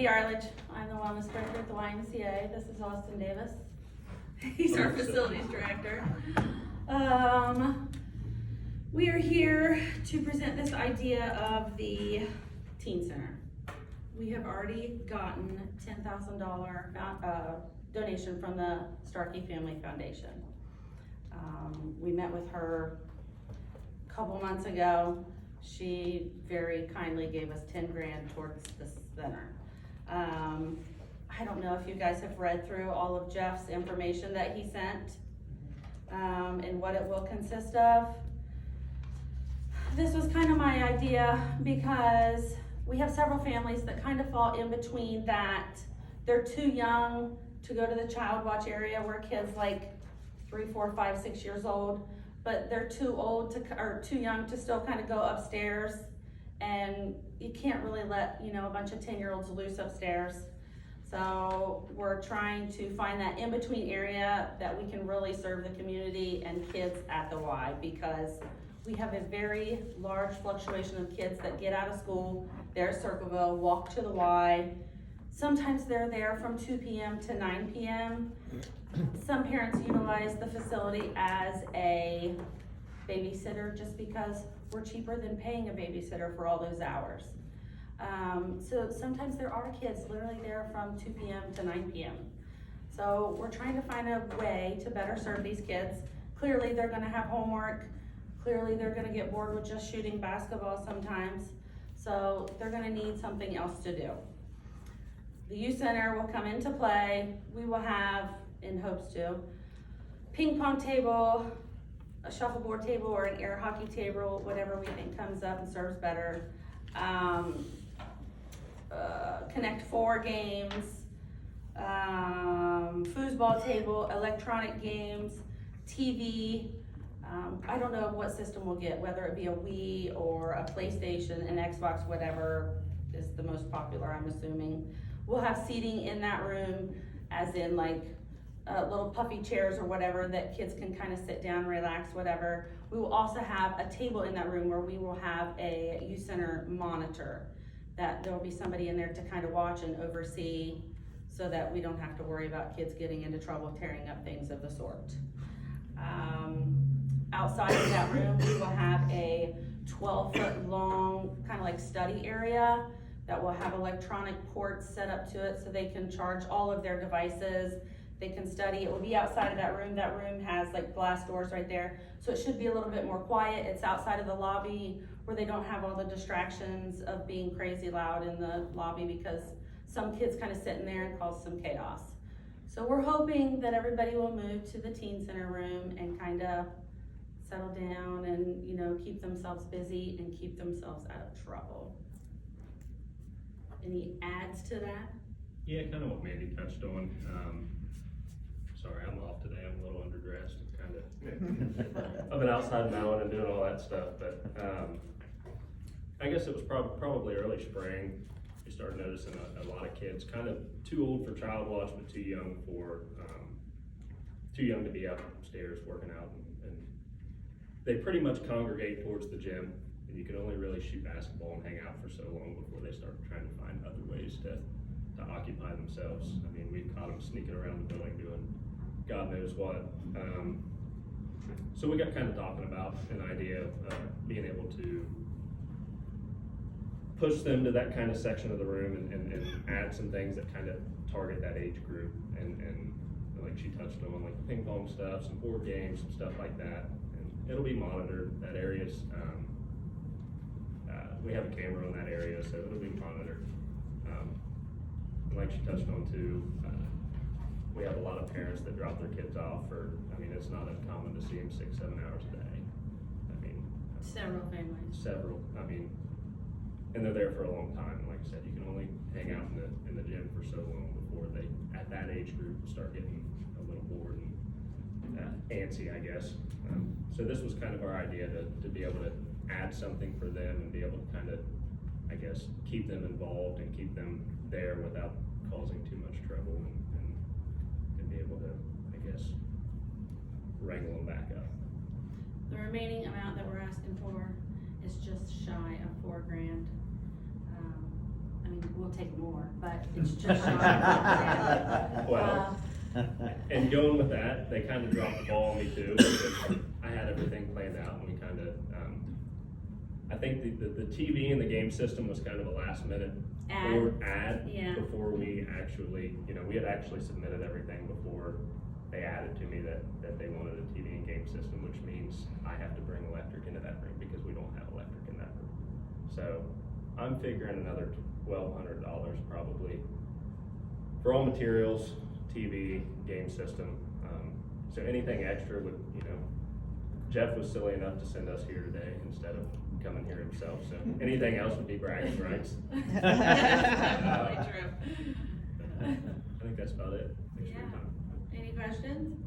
Mandy Arledge. I'm the wellness director at the YMCA. This is Austin Davis. He's our facilities director. We are here to present this idea of the teen center. We have already gotten $10,000 donation from the Starkey Family Foundation. We met with her a couple months ago. She very kindly gave us 10 grand towards the center. I don't know if you guys have read through all of Jeff's information that he sent and what it will consist of. This was kind of my idea because we have several families that kind of fall in between that. They're too young to go to the child watch area where kids like 3, 4, 5, 6 years old, but they're too old to, or too young to still kind of go upstairs, and you can't really let, you know, a bunch of 10-year-olds loose upstairs. So we're trying to find that in-between area that we can really serve the community and kids at the Y, because we have a very large fluctuation of kids that get out of school, they're at Circleville, walk to the Y. Sometimes they're there from 2 p.m. to 9 p.m. Some parents utilize the facility as a babysitter just because we're cheaper than paying a babysitter for all those hours. So sometimes there are kids literally there from 2 p.m. to 9 p.m. So we're trying to find a way to better serve these kids. Clearly they're gonna have homework. Clearly they're gonna get bored with just shooting basketball sometimes. So they're gonna need something else to do. The youth center will come into play. We will have, in hopes to, ping pong table, a shuffleboard table, or an air hockey table, whatever we think comes up and serves better. Connect 4 games, foosball table, electronic games, TV. I don't know what system we'll get, whether it be a Wii or a PlayStation, an Xbox, whatever is the most popular, I'm assuming. We'll have seating in that room, as in like little puffy chairs or whatever that kids can kind of sit down, relax, whatever. We will also have a table in that room where we will have a youth center monitor, that there will be somebody in there to kind of watch and oversee, so that we don't have to worry about kids getting into trouble, tearing up things of the sort. Outside of that room, we will have a 12-foot long kind of like study area that will have electronic ports set up to it so they can charge all of their devices. They can study. It will be outside of that room. That room has like glass doors right there, so it should be a little bit more quiet. It's outside of the lobby where they don't have all the distractions of being crazy loud in the lobby, because some kids kind of sit in there and cause some chaos. So we're hoping that everybody will move to the teen center room and kind of settle down and, you know, keep themselves busy and keep themselves out of trouble. Any adds to that? Yeah, kind of what Mandy touched on. Sorry, I'm off today. I'm a little underdressed. Kind of. I've been outside mowing and doing all that stuff, but I guess it was probably early spring. We started noticing a lot of kids kind of too old for child watch, but too young to be upstairs working out, and they pretty much congregate towards the gym, and you can only really shoot basketball and hang out for so long before they start trying to find other ways to occupy themselves. I mean, we've caught them sneaking around the building doing God knows what. So we got kind of talking about an idea of being able to push them to that kind of section of the room and add some things that kind of target that age group, and like she touched on, like the ping pong stuff, some board games, some stuff like that. And it'll be monitored. That area's we have a camera on that area, so it'll be monitored. And like she touched on too, we have a lot of parents that drop their kids off for, I mean, it's not uncommon to see them 6, 7 hours a day. I mean, Several families. I mean, and they're there for a long time. Like I said, you can only hang out in the gym for so long before they, at that age group, start getting a little bored and antsy, I guess. So this was kind of our idea to be able to add something for them and be able to kind of, I guess, keep them involved and keep them there without causing too much trouble, and be able to, I guess, wrangle them back up. The remaining amount that we're asking for is just shy of $4 grand. I mean, we'll take more, but it's just short. Well, and going with that, they kind of dropped the ball on me too, because I had everything planned out, and we kind of, I think the TV and the game system was kind of a last minute add Yeah. before we actually, we had actually submitted everything before they added to me that they wanted a TV and game system, which means I have to bring electric into that room because we don't have electric in that room. So I'm figuring another $1,200 probably for all materials, TV, game system. So anything extra would, Jeff was silly enough to send us here today instead of coming here himself. So anything else would be bragging rights. That's really true. I think that's about it. Thanks for your Yeah. time. Any questions?